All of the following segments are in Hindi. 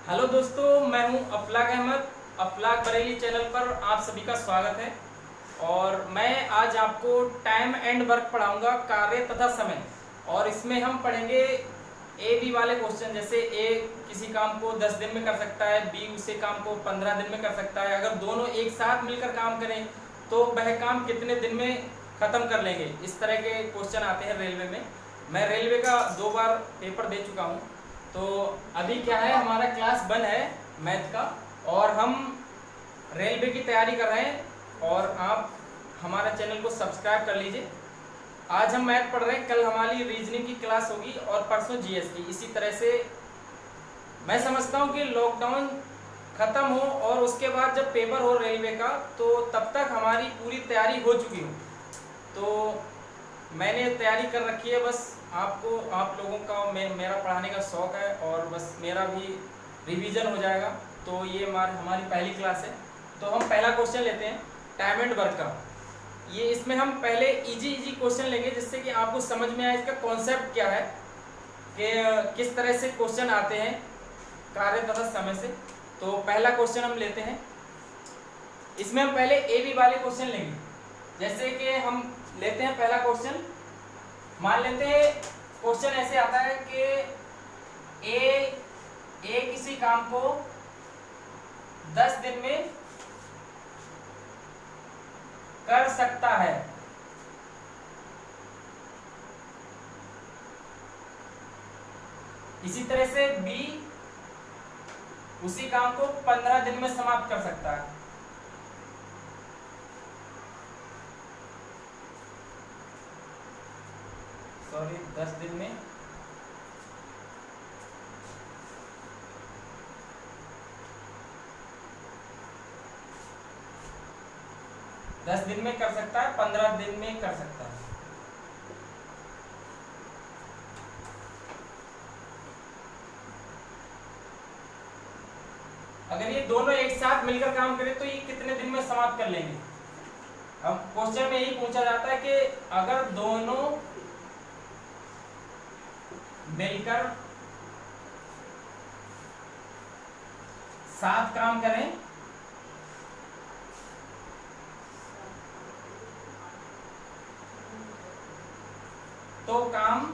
हेलो दोस्तों, मैं हूं अफलाक अहमद। अफलाक बरेली चैनल पर आप सभी का स्वागत है। और मैं आज आपको टाइम एंड वर्क पढ़ाऊंगा, कार्य तथा समय। और इसमें हम पढ़ेंगे ए बी वाले क्वेश्चन। जैसे ए किसी काम को 10 दिन में कर सकता है, बी उसी काम को 15 दिन में कर सकता है। अगर दोनों एक साथ मिलकर काम करें तो वह काम कितने दिन में ख़त्म कर लेंगे। इस तरह के क्वेश्चन आते हैं रेलवे में। मैं रेलवे का 2 बार पेपर दे चुका हूँ। तो अभी क्या है, हमारा क्लास 1 है मैथ का, और हम रेलवे की तैयारी कर रहे हैं। और आप हमारा चैनल को सब्सक्राइब कर लीजिए। आज हम मैथ पढ़ रहे हैं, कल हमारी रीजनिंग की क्लास होगी और परसों जीएस की। इसी तरह से मैं समझता हूँ कि लॉकडाउन ख़त्म हो और उसके बाद जब पेपर हो रेलवे का, तो तब तक हमारी पूरी तैयारी हो चुकी हो। तो मैंने तैयारी कर रखी है। बस आपको, आप लोगों का मेरा पढ़ाने का शौक़ है और बस मेरा भी रिवीजन हो जाएगा। तो ये हमारी पहली क्लास है। तो हम पहला क्वेश्चन लेते हैं टाइम एंड वर्क का। ये इसमें हम पहले इजी क्वेश्चन लेंगे, जिससे कि आपको समझ में आए इसका कॉन्सेप्ट क्या है, कि किस तरह से क्वेश्चन आते हैं कार्य तथा समय से। तो पहला क्वेश्चन हम लेते हैं। इसमें हम पहले ए बी वाले क्वेश्चन लेंगे। जैसे कि हम लेते हैं पहला क्वेश्चन। मान लेते हैं क्वेश्चन ऐसे आता है कि ए किसी काम को 10 दिन में कर सकता है। इसी तरह से बी उसी काम को 15 दिन में समाप्त कर सकता है। सॉरी, 10 दिन में। दस दिन में कर सकता है, 15 दिन में कर सकता है। अगर ये दोनों एक साथ मिलकर काम करें तो ये कितने दिन में समाप्त कर लेंगे। अब क्वेश्चन में यही पूछा जाता है कि अगर दोनों मिलकर साथ काम करें तो काम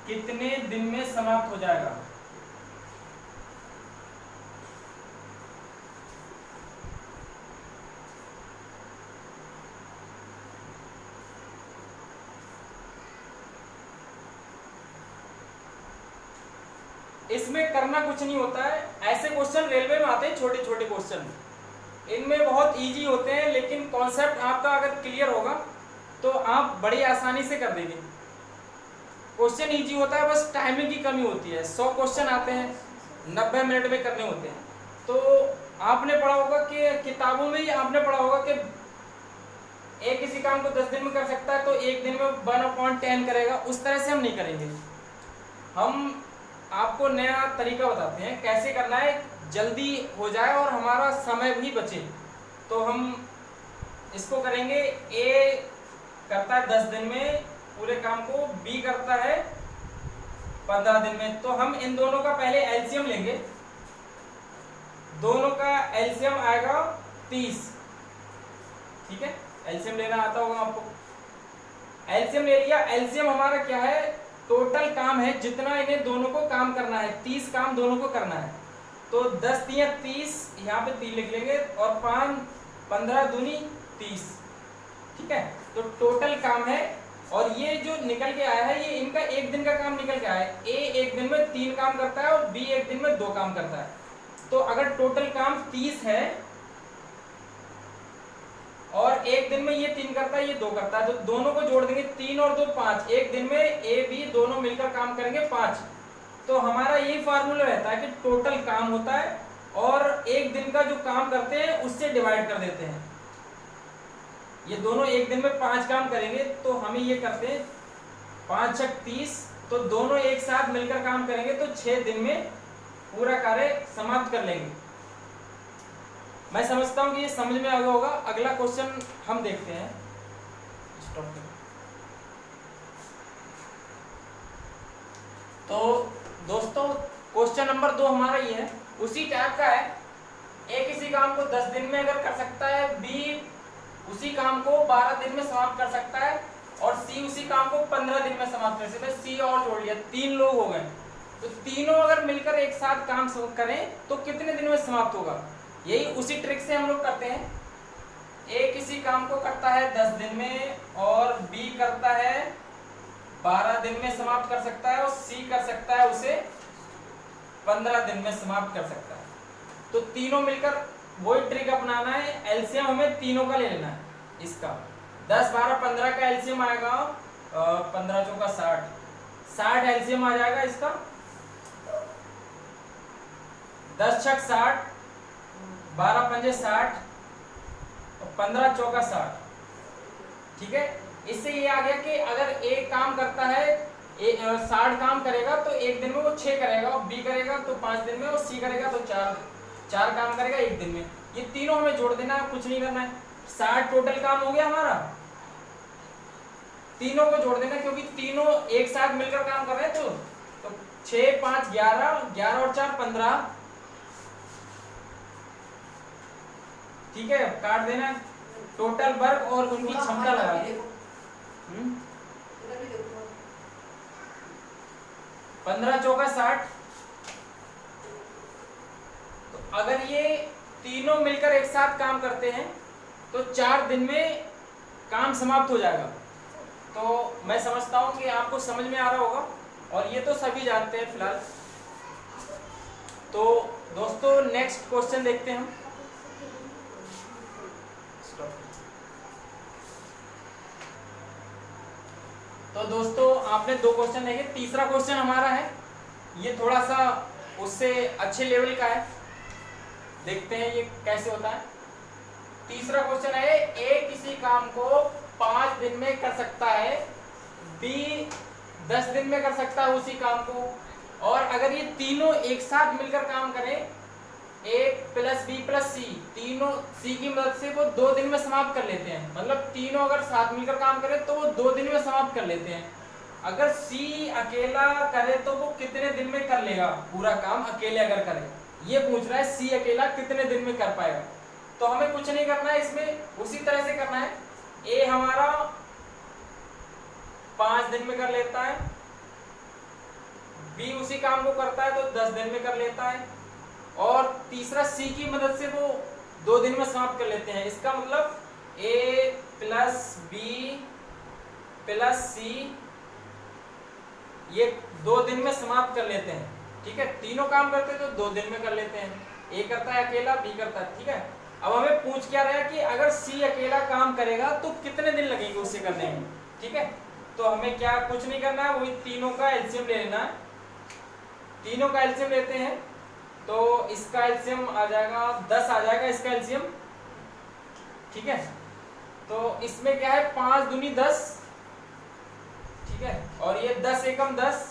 कितने दिन में समाप्त हो जाएगा। इसमें करना कुछ नहीं होता है। ऐसे क्वेश्चन रेलवे में आते हैं, छोटे छोटे क्वेश्चन। इनमें बहुत इजी होते हैं, लेकिन कॉन्सेप्ट आपका अगर क्लियर होगा तो आप बड़ी आसानी से कर देंगे। क्वेश्चन इजी होता है, बस टाइमिंग की कमी होती है। 100 क्वेश्चन आते हैं, 90 मिनट में करने होते हैं। तो आपने पढ़ा होगा कि किताबों में ही आपने पढ़ा होगा कि एक किसी काम को 10 दिन में कर सकता है तो एक दिन में 1/10 करेगा। उस तरह से हम नहीं करेंगे। हम आपको नया तरीका बताते हैं कैसे करना है, जल्दी हो जाए और हमारा समय भी बचे। तो हम इसको करेंगे। ए करता है 10 दिन में पूरे काम को, बी करता है 15 दिन में। तो हम इन दोनों का पहले एलसीएम लेंगे। दोनों का एलसीएम आएगा 30। ठीक है, एलसीएम लेना आता होगा आपको। एलसीएम ले लिया। एलसीएम हमारा क्या है, टोटल काम है जितना इन्हें दोनों को काम करना है। 30 काम दोनों को करना है। तो 10 तिया 30, यहाँ पे 3 लिख लेंगे, और 5 15 दूनी 30। ठीक है, तो टोटल काम है। और ये जो निकल के आया है, ये इनका एक दिन का काम निकल के आया है। ए एक दिन में 3 काम करता है और बी एक दिन में 2 काम करता है। तो अगर टोटल काम 30 है और एक दिन में ये 3 करता है, ये 2 करता है, तो दोनों को जोड़ देंगे। 3 और 2 5। एक दिन में ए बी दोनों मिलकर काम करेंगे 5। तो हमारा यही फार्मूला रहता है कि टोटल काम होता है और एक दिन का जो काम करते हैं उससे डिवाइड कर देते हैं। ये दोनों एक दिन में 5 काम करेंगे तो हमें ये करते हैं 5 छक 30। तो दोनों एक साथ मिलकर काम करेंगे तो 6 दिन में पूरा कार्य समाप्त कर लेंगे। मैं समझता हूं कि ये समझ में आ गया होगा। अगला क्वेश्चन हम देखते हैं। तो दोस्तों क्वेश्चन नंबर 2 हमारा ये है, उसी टाइप का है। ए किसी काम को 10 दिन में अगर कर सकता है, बी उसी काम को 12 दिन में समाप्त कर सकता है, और सी उसी काम को 15 दिन में समाप्त कर सकता है। सी और जोड़ लिया, 3 लोग हो गए। तो तीनों अगर मिलकर एक साथ काम करें तो कितने दिन में समाप्त होगा? यही उसी ट्रिक से हम लोग करते हैं। ए किसी काम को करता है 10 दिन में, और बी करता है 12 दिन में समाप्त कर सकता है, और सी कर सकता है उसे 15 दिन में समाप्त कर सकता है। तो तीनों मिलकर वही ट्रिक अपनाना है, एलसीएम हमें तीनों का ले लेना है। इसका 10, 12, 15 का एलसीएम आएगा 15 चौका 60, 60 एलसीएम आ जाएगा इसका। 10 छक 60, 12 पंजे 60, 15 चौका 60। ठीक है, इससे ये आ गया कि अगर एक काम करता है 60 काम करेगा तो एक दिन में वो 6 करेगा, और बी करेगा तो 5 दिन में, और सी करेगा तो 4 काम करेगा एक दिन में। ये तीनों हमें जोड़ देना है, कुछ नहीं करना है। 60 टोटल काम हो गया हमारा, तीनों को जोड़ देना, क्योंकि तीनों एक साथ मिलकर काम कर रहे हैं। तो 6, 5, 11, 11 और 4 15। ठीक है, काट देना टोटल वर्क और उनकी क्षमता लगा। 15 चौका 60। तो अगर ये तीनों मिलकर एक साथ काम करते हैं तो 4 दिन में काम समाप्त हो जाएगा। तो मैं समझता हूं कि आपको समझ में आ रहा होगा, और ये तो सभी जानते हैं फिलहाल। तो दोस्तों नेक्स्ट क्वेश्चन देखते हैं हम। तो दोस्तों आपने 2 क्वेश्चन देखे, तीसरा क्वेश्चन हमारा है, ये थोड़ा सा उससे अच्छे लेवल का है। देखते हैं ये कैसे होता है। तीसरा क्वेश्चन है, ए किसी काम को 5 दिन में कर सकता है, बी 10 दिन में कर सकता है उसी काम को, और अगर ये तीनों एक साथ मिलकर काम करें, ए प्लस बी प्लस सी, तीनों सी की मदद से वो 2 दिन में समाप्त कर लेते हैं। मतलब तीनों अगर साथ मिलकर काम करें तो वो 2 दिन में समाप्त कर लेते हैं। अगर सी अकेला करे तो वो कितने दिन में कर लेगा पूरा काम, अकेले अगर करे? ये पूछ रहा है, सी अकेला कितने दिन में कर पाएगा। तो हमें कुछ नहीं करना है, इसमें उसी तरह से करना है। ए हमारा 5 दिन में कर लेता है, बी उसी काम को करता है तो 10 दिन में कर लेता है, और तीसरा सी की मदद से वो 2 दिन में समाप्त कर लेते हैं। इसका मतलब ए प्लस बी प्लस सी ये 2 दिन में समाप्त कर लेते हैं। ठीक है, तीनों काम करते तो 2 दिन में कर लेते हैं। ए करता है अकेला, बी करता है। ठीक है, अब हमें पूछ क्या रहा है कि अगर सी अकेला काम करेगा तो कितने दिन लगेंगे उसे करने में। ठीक है, तो हमें क्या कुछ नहीं करना है, वही तीनों का एलसीएम ले लेना है। तीनों का एलसीएम लेते हैं तो इसका एलसीएम आ जाएगा 10 आ जाएगा इसका एलसीएम। ठीक है, तो इसमें क्या है, 5 दूनी 10। ठीक है, और ये 10 एकम 10,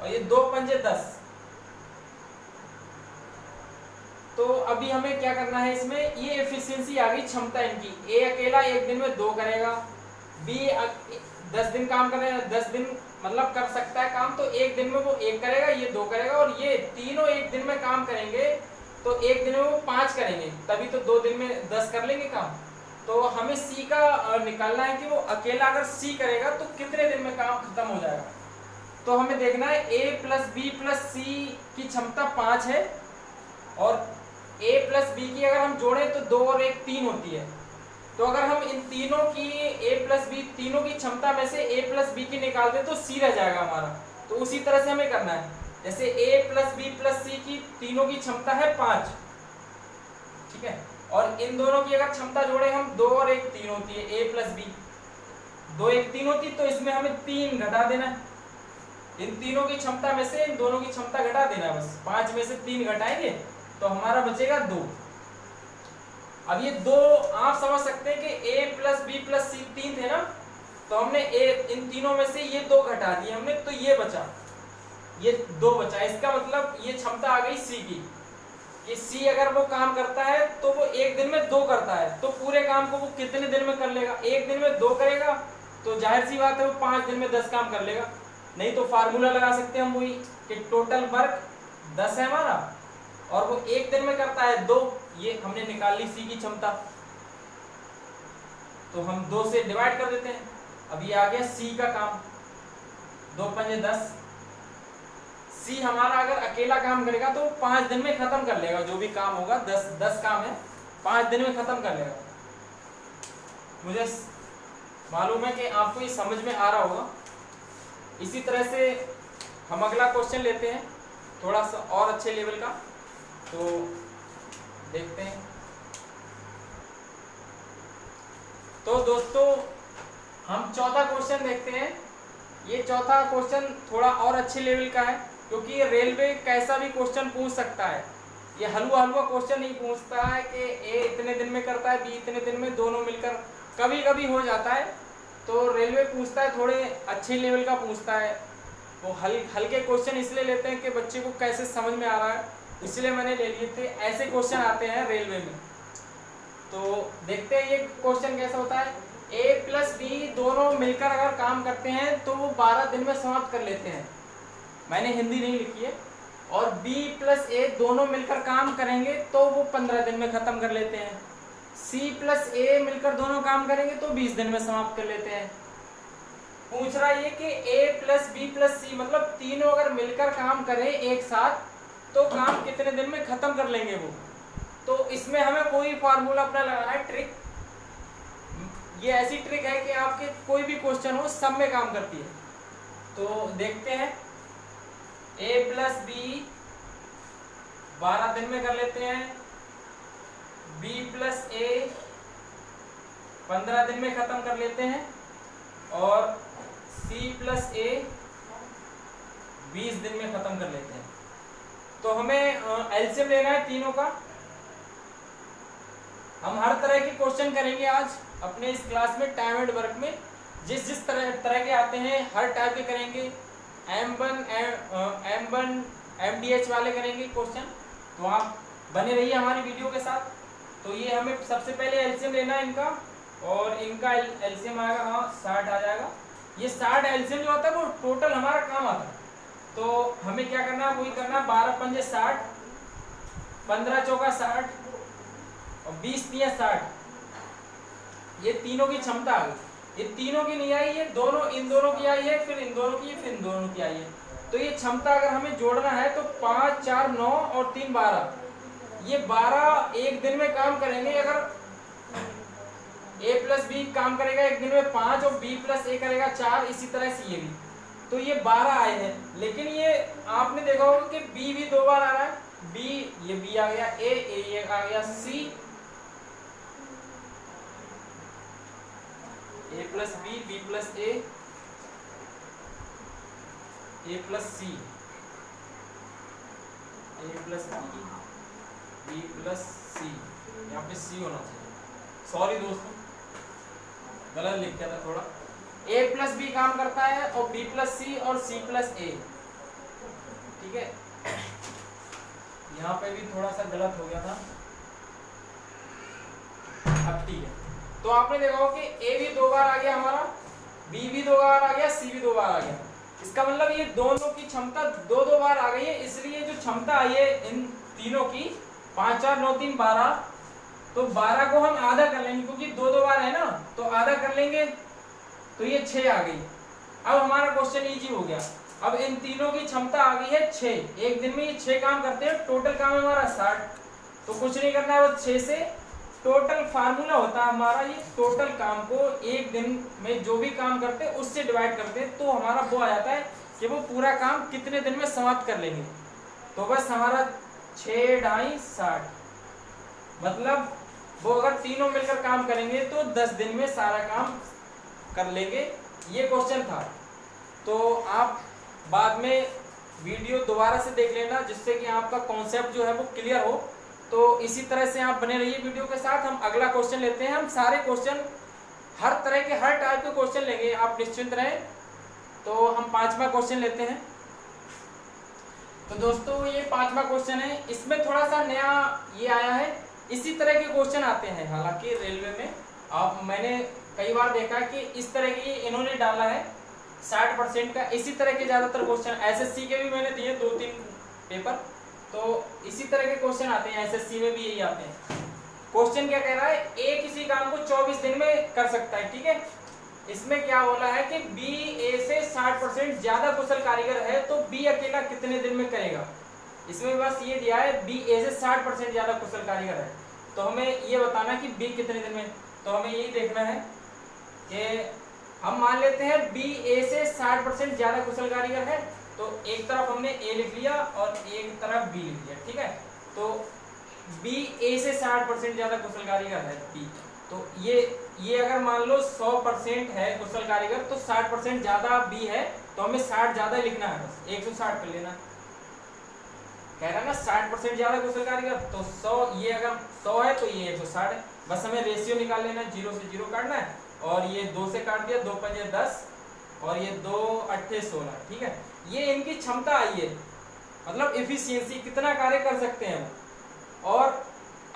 और ये 2 पंजे 10। तो अभी हमें क्या करना है, इसमें ये एफिशिएंसी आ गई, क्षमता इनकी। ए अकेला एक दिन में 2 करेगा, बी 10 दिन काम करेगा, 10 दिन मतलब कर सकता है काम, तो एक दिन में वो 1 करेगा, ये 2 करेगा, और ये तीनों एक दिन में काम करेंगे तो एक दिन में वो 5 करेंगे, तभी तो 2 दिन में 10 कर लेंगे काम। तो हमें सी का निकालना है कि वो अकेला अगर सी करेगा तो कितने दिन में काम खत्म हो जाएगा। तो हमें देखना है ए प्लस बी प्लस सी की क्षमता 5 है, और ए प्लस बी की अगर हम जोड़ें तो 2 और 1 3 होती है। तो अगर हम इन तीनों की ए प्लस बी तीनों की क्षमता में से ए प्लस बी की निकाल दें तो सी रह जाएगा हमारा। तो उसी तरह से हमें करना है, जैसे ए प्लस बी प्लस सी की तीनों की क्षमता है 5। ठीक है, और इन दोनों की अगर क्षमता जोड़े हम 2 और 1 3 होती है, ए प्लस बी 2 1 3 होती, तो इसमें हमें 3 घटा देना है। इन तीनों की क्षमता में से इन दोनों की क्षमता घटा देना है, बस 5 में से 3 घटाएंगे तो हमारा बचेगा 2। अब ये 2 आप समझ सकते हैं कि a प्लस बी प्लस सी 3 थे ना, तो हमने इन तीनों में से ये 2 घटा दिए हमने, तो ये बचा, ये 2 बचा। इसका मतलब ये क्षमता आ गई सी की, कि सी अगर वो काम करता है तो वो एक दिन में 2 करता है, तो पूरे काम को वो कितने दिन में कर लेगा? एक दिन में 2 करेगा तो जाहिर सी बात है वो 5 दिन में 10 काम कर लेगा। नहीं तो फार्मूला लगा सकते हैं हम वही कि टोटल वर्क 10 है हमारा और वो एक दिन में करता है 2, ये हमने निकाल ली सी की क्षमता, तो हम 2 से डिवाइड कर देते हैं। अब ये आ गया सी का काम, 2 पंजे 10। सी हमारा अगर अकेला काम करेगा तो 5 दिन में खत्म कर लेगा, जो भी काम होगा 10 काम है 5 दिन में खत्म कर लेगा। मुझे मालूम है कि आपको ये समझ में आ रहा होगा। इसी तरह से हम अगला क्वेश्चन लेते हैं थोड़ा सा और अच्छे लेवल का, तो देखते हैं। तो दोस्तों हम चौथा क्वेश्चन देखते हैं। ये चौथा क्वेश्चन थोड़ा और अच्छे लेवल का है, क्योंकि रेलवे कैसा भी क्वेश्चन पूछ सकता है। ये हलवा हलवा क्वेश्चन नहीं पूछता है कि ए इतने दिन में करता है, बी इतने दिन में, दोनों मिलकर कभी कभी हो जाता है। तो रेलवे पूछता है थोड़े अच्छे लेवल का पूछता है। वो हल्के क्वेश्चन इसलिए लेते हैं कि बच्चे को कैसे समझ में आ रहा है, इसलिए मैंने ले लिए थे। ऐसे क्वेश्चन आते हैं रेलवे में। तो देखते हैं ये क्वेश्चन कैसा होता है। ए प्लस बी दोनों मिलकर अगर काम करते हैं तो वो 12 दिन में समाप्त कर लेते हैं। मैंने हिंदी नहीं लिखी है। और बी प्लस ए दोनों मिलकर काम करेंगे तो वो 15 दिन में खत्म कर लेते हैं। सी प्लस ए मिलकर दोनों काम करेंगे तो 20 दिन में समाप्त कर लेते हैं। पूछ रहा है ये कि ए प्लस बी प्लस सी मतलब तीनों अगर मिलकर काम करें एक साथ तो काम कितने दिन में खत्म कर लेंगे वो। तो इसमें हमें कोई फार्मूला अपना लगाना है, ट्रिक। ये ऐसी ट्रिक है कि आपके कोई भी क्वेश्चन हो सब में काम करती है। तो देखते हैं। ए प्लस बी 12 दिन में कर लेते हैं, बी प्लस ए 15 दिन में खत्म कर लेते हैं और सी प्लस ए 20 दिन में खत्म कर लेते हैं। तो हमें एलसीएम लेना है तीनों का। हम हर तरह के क्वेश्चन करेंगे आज अपने इस क्लास में, टाइम एंड वर्क में। जिस तरह के आते हैं हर टाइप के करेंगे। M1 MDH वाले करेंगे क्वेश्चन। तो आप बने रहिए हमारी वीडियो के साथ। तो ये हमें सबसे पहले एलसीएम लेना है इनका, और इनका एलसीएम आएगा, हाँ 60 आ जाएगा। ये 60 एलसीएम जो होता है वो टोटल हमारा काम आता है। तो हमें क्या करना है, वही करना है। 12 पंजे 60, 15 चौका 60 और 20 तिया 60। ये तीनों की क्षमता आ गई। ये तीनों की नहीं आई है, दोनों इन दोनों की आई है, फिर इन दोनों की, फिर इन दोनों की आई है। तो ये क्षमता अगर हमें जोड़ना है तो 5 4 9 और 3 12। ये 12 एक दिन में काम करेंगे। अगर ए प्लस बी काम करेगा एक दिन में 5 और बी प्लस ए करेगा 4, इसी तरह से ये भी। तो ये 12 आए हैं। लेकिन ये आपने देखा होगा कि बी भी 2 बार आ रहा है। बी, ये बी आ गया, ए ये आ गया, सी, ए प्लस बी प्लस ए प्लस सी, ए प्लस बी प्लस सी। यहाँ पे सी होना चाहिए, सॉरी दोस्तों गलत लिख दिया था थोड़ा। ए प्लस बी काम करता है और बी प्लस सी और सी प्लस ए, ठीक है। यहाँ पे भी थोड़ा सा गलत हो गया था, अब ठीक है। तो आपने देखा हो कि ए भी 2 बार आ गया हमारा, बी भी 2 बार आ गया, सी भी 2 बार आ गया। इसका मतलब ये दोनों की क्षमता 2 बार आ गई है। इसलिए जो क्षमता आई है इन तीनों की 5 4 9 3 12, तो 12 को हम आधा कर लेंगे क्योंकि 2 बार है ना, तो आधा कर लेंगे तो ये 6 आ गई। अब हमारा क्वेश्चन इजी हो गया। अब इन तीनों की क्षमता आ गई है 6। एक दिन में ये 6 काम करते हैं। टोटल काम है हमारा 60। तो कुछ नहीं करना है, बस 6 से टोटल फार्मूला होता है हमारा। ये टोटल काम को एक दिन में जो भी काम करते हैं उससे डिवाइड करते हैं, तो हमारा वो आ जाता है कि वो पूरा काम कितने दिन में समाप्त कर लेंगे। तो बस हमारा 6 ढाई 60, मतलब वो अगर तीनों मिलकर काम करेंगे तो 10 दिन में सारा काम कर लेंगे। ये क्वेश्चन था। तो आप बाद में वीडियो दोबारा से देख लेना, जिससे कि आपका कॉन्सेप्ट जो है वो क्लियर हो। तो इसी तरह से आप बने रहिए वीडियो के साथ। हम अगला क्वेश्चन लेते हैं। हम सारे क्वेश्चन, हर तरह के, हर टाइप के क्वेश्चन लेंगे, आप निश्चिंत रहें। तो हम 5वां क्वेश्चन लेते हैं। तो दोस्तों ये 5वां क्वेश्चन है। इसमें थोड़ा सा नया ये आया है। इसी तरह के क्वेश्चन आते हैं हालांकि रेलवे में। मैंने कई बार देखा कि इस तरह की इन्होंने डाला है 60% का। इसी तरह के ज्यादातर क्वेश्चन एसएससी के भी मैंने दिए 2-3 पेपर, तो इसी तरह के क्वेश्चन आते हैं, एसएससी में भी यही आते हैं। क्वेश्चन क्या कह रहा है, ए किसी काम को 24 दिन में कर सकता है, ठीक है। इसमें क्या बोला है कि बी ए से 60% ज्यादा कुशल कारीगर है, तो बी अकेला कितने दिन में करेगा। इसमें बस ये दिया है बी ए से 60% ज्यादा कुशल कारीगर है, तो हमें ये बताना है कि बी कितने दिन में। तो हमें यही देखना है कि हम मान लेते हैं बी ए से 60% ज्यादा कुशल कारीगर है, तो एक तरफ हमने ए लिख लिया और एक तरफ बी लिख लिया, ठीक है। तो बी ए से 60% ज्यादा कुशल कारीगर है बी, तो ये अगर मान लो 100% है कुशल कारीगर, तो 60% ज्यादा बी है, तो हमें 60 ज्यादा लिखना है, बस 160 कर लेना। कह रहा है ना 60% ज्यादा कुशल कारीगर, तो 100, ये अगर 100 है तो ये 160 है, बस हमें रेशियो निकाल लेना है, 0 से 0 काटना है, और ये 2 से काट दिया, 2 पंजे 10 और ये 2 अट्ठे 16, ठीक है। ये इनकी क्षमता आई है, मतलब इफिशियंसी, कितना कार्य कर सकते हैं वो। और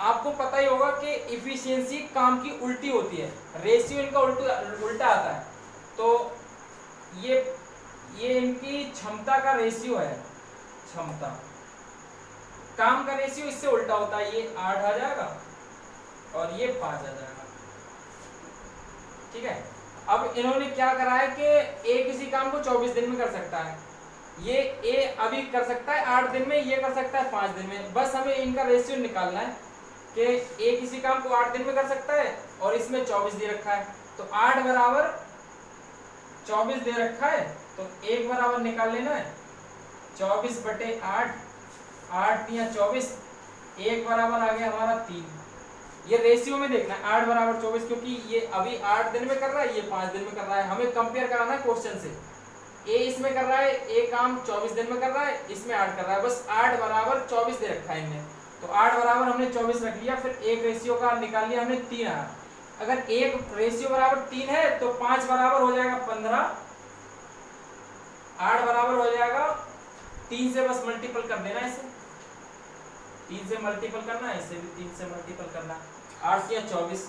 आपको पता ही होगा कि इफिशियंसी काम की उल्टी होती है, रेशियो इनका उल्टा आता है, तो ये इनकी क्षमता का रेशियो है, क्षमता काम का रेशियो इससे उल्टा होता है, ये 8 आ जाएगा और ये 5 आ जाएगा, ठीक है। अब इन्होंने क्या करा है कि ए किसी काम को 24 दिन में कर सकता है, ये ए अभी कर सकता है 8 दिन में, ये कर सकता है 5 दिन में, बस हमें इनका रेशियो निकालना है कि ए किसी काम को 8 दिन में कर सकता है और इसमें 24 दे रखा है, तो 8 बराबर 24 दे रखा है, तो 1 बराबर निकाल लेना है 24/8, 8 या 24, 1 बराबर आ गया हमारा 3। ये रेशियो में देखना है 8 बराबर 24, क्योंकि ये अभी 8 दिन में कर रहा है, ये 5 दिन में कर रहा है, हमें कंपेयर कराना है क्वेश्चन से। ए इसमें कर रहा है, ए काम 24 दिन में कर रहा है, इसमें 8 कर रहा है, बस 8 बराबर 24 दे रखा है इनने, तो 8 बराबर हमने 24 रख लिया, फिर एक रेशियो का निकाल लिया हमने 3 आया। अगर एक रेशियो बराबर 3 है तो 5 बराबर हो जाएगा 15, 8 बराबर हो जाएगा 3 से, बस मल्टीपल कर देना इसे, 3 से मल्टीपल करना है, इसे भी 3 से मल्टीपल करना, 8 या 24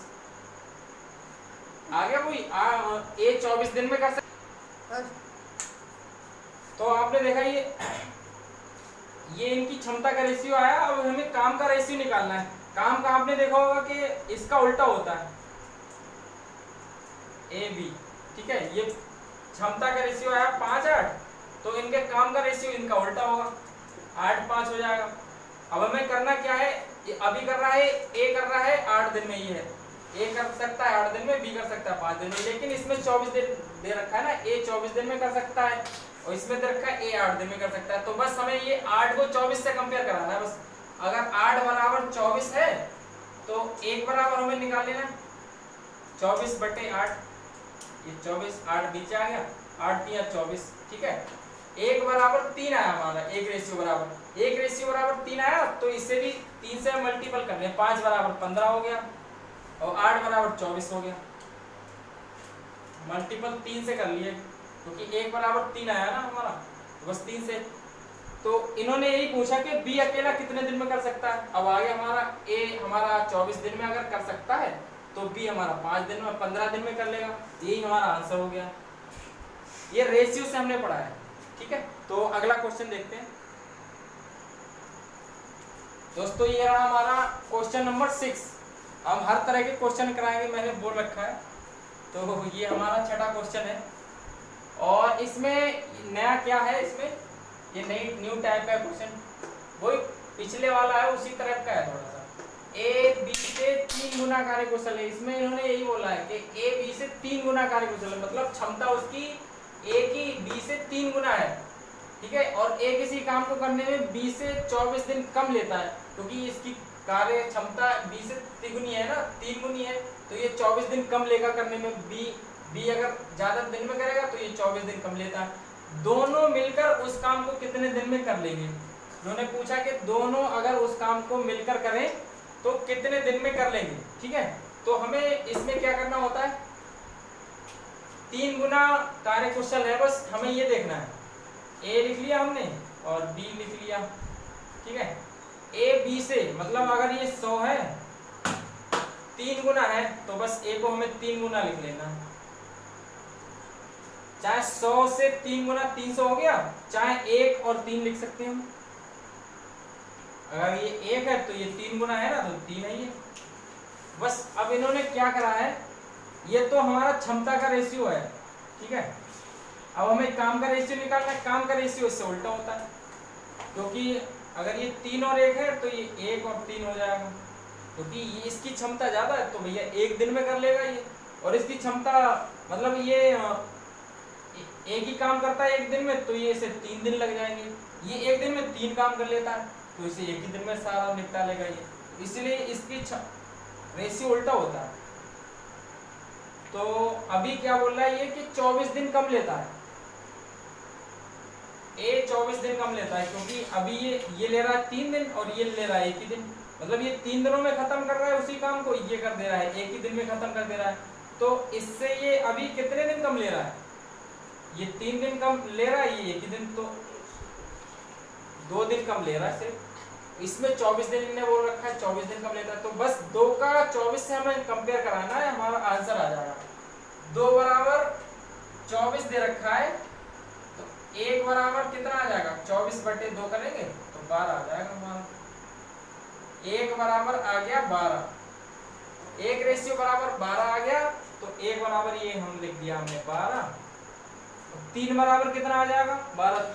आ गया। कोई ए 24 दिन में कर सकता, तो आपने देखा ये इनकी क्षमता का रेशियो आया। अब हमें काम का रेशियो निकालना है। काम का आपने देखा होगा कि इसका उल्टा होता है, ए बी, ठीक है। ये क्षमता का रेशियो आया 5-8, तो इनके काम का रेशियो इनका उल्टा होगा, 8-5 हो जाएगा। अब हमें करना क्या है, अभी कर रहा है ए कर रहा है 8 दिन में, ये है ए कर सकता है 8 दिन में, बी कर सकता है 5 दिन में, लेकिन इसमें 24 दिन दे रखा है ना, ए 24 दिन में कर सकता है और इसमें दे रखा है ए 8 दिन में कर सकता है, तो बस हमें ये 8 को 24 से कंपेयर कराना है बस। अगर 8 बराबर 24 है तो 1 बराबर हमें निकाल लेना 24/8, ये 24, 8 नीचे आ गया, 8 या 24, ठीक है। 1 बराबर 3 आया हमारा, एक रेशियो बराबर 3 आया, तो इससे भी 3 से मल्टीपल कर लें, 5 बराबर 15 हो गया और 8 बराबर 24 हो गया, मल्टीपल 3 से कर लिए, क्योंकि 1 बराबर 3 आया ना हमारा, तो बस 3 से। तो इन्होंने यही पूछा कि बी अकेला कितने दिन में कर सकता है। अब आगे हमारा ए हमारा 24 दिन में अगर कर सकता है, तो बी हमारा 5 दिन में 15 दिन में कर लेगा, यही हमारा आंसर हो गया। ये रेशियो से हमने पढ़ा है, ठीक है। तो अगला क्वेश्चन देखते हैं दोस्तों, ये रहा हमारा क्वेश्चन नंबर 6। हम हर तरह के क्वेश्चन कराएंगे, मैंने बोल रखा है, तो ये हमारा छठा क्वेश्चन है। और इसमें नया क्या है, इसमें ये नई न्यू टाइप का क्वेश्चन, वही पिछले वाला है उसी तरह का है थोड़ा सा। ए बी से 3 गुना कार्य कुशल है, इसमें इन्होंने यही बोला है कि ए बी से 3 गुना कार्य कुशल है, मतलब क्षमता उसकी ए की बी से 3 गुना है, ठीक है। और ए किसी काम को करने में बी से 24 दिन कम लेता है, क्योंकि इसकी कार्य क्षमता बी से तिगुनी है ना, 3 गुनी है, तो ये 24 दिन कम लेगा करने में। बी अगर ज्यादा दिन में करेगा तो ये 24 दिन कम लेता है। दोनों मिलकर उस काम को कितने दिन में कर लेंगे। उन्होंने पूछा कि दोनों अगर उस काम को मिलकर करें तो कितने दिन में कर लेंगे, ठीक है। तो हमें इसमें क्या करना होता है, 3 गुना कार्य कुशल है, बस हमें ये देखना है। ए लिख लिया हमने और बी लिख लिया, ठीक है। ए बी से मतलब अगर ये 100 है, 3 गुना है, तो बस ए को हमें 3 गुना लिख लेना। चाहे 100 से 3 गुना 300 हो गया, चाहे 1 और 3 लिख सकते हैं हम। अगर ये 1 है तो ये 3 गुना है ना, तो 3 है ये। बस अब इन्होंने क्या करा है, ये तो हमारा क्षमता का रेशियो है, ठीक है। अब हमें काम का रेशियो निकालना है। काम का रेशियो इससे उल्टा होता है, क्योंकि अगर ये 3 और 1 है तो ये 1 और 3 हो जाएगा, क्योंकि ये इसकी क्षमता ज्यादा है तो भैया 1 दिन में कर लेगा ये, और इसकी क्षमता मतलब ये एक ही काम करता है 1 दिन में, तो ये इसे 3 दिन लग जाएंगे। ये 1 दिन में 3 काम कर लेता है तो इसे 1 ही दिन में सारा निपटा लेगा ये, इसलिए इसकी रेशियो उल्टा होता है। तो अभी क्या बोल रहा है ये कि 24 दिन कम लेता है, ए 24 दिन कम लेता है, क्योंकि अभी ये ले रहा है 3 दिन और ये ले रहा है 1 ही दिन, मतलब ये 3 दिनों में खत्म कर रहा है उसी काम को, ये कर दे रहा है 1 ही दिन में खत्म कर दे रहा है। तो इससे ये अभी कितने दिन कम ले रहा है, ये 3 दिन कम ले रहा है, ये 1 ही दिन, तो 2 दिन कम ले रहा है सिर्फ। इसमें 24 दिन इन्हें बोल रखा है, 24 दिन कम लेता है, तो बस 2 का 24 से हमें कंपेयर कराना है, हमारा आंसर आ जाएगा। 2 बराबर 24 दे रखा है, तो 1 बराबर कितना आ जाएगा, 24/2 करेंगे तो 12 आ जाएगा हमारा। 1 बराबर आ गया 12, 1 रेशियो बराबर 12 आ गया, तो 1 बराबर ये हम लिख दिया हमने 12, 3 बराबर कितना आ जाएगा 12।